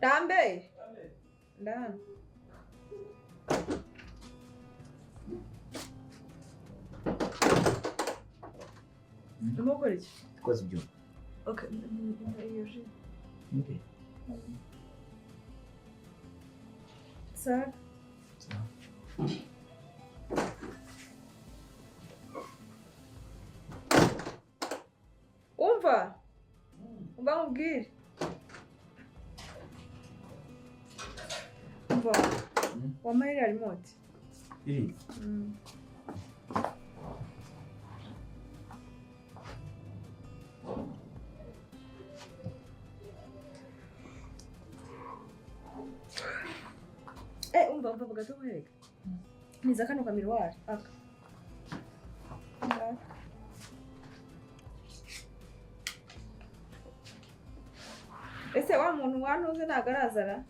Tambe. Ndani. Ndimo gukora iki? Koza ibyo. Okay, iyo ji. Okay. Sir. Umva nkubwire. Umva wampaye iriya remote. Iri. Umva gato nkwereka. Niza kano kamiruwari aka. Ese wa muntu wantuze ntago arazara?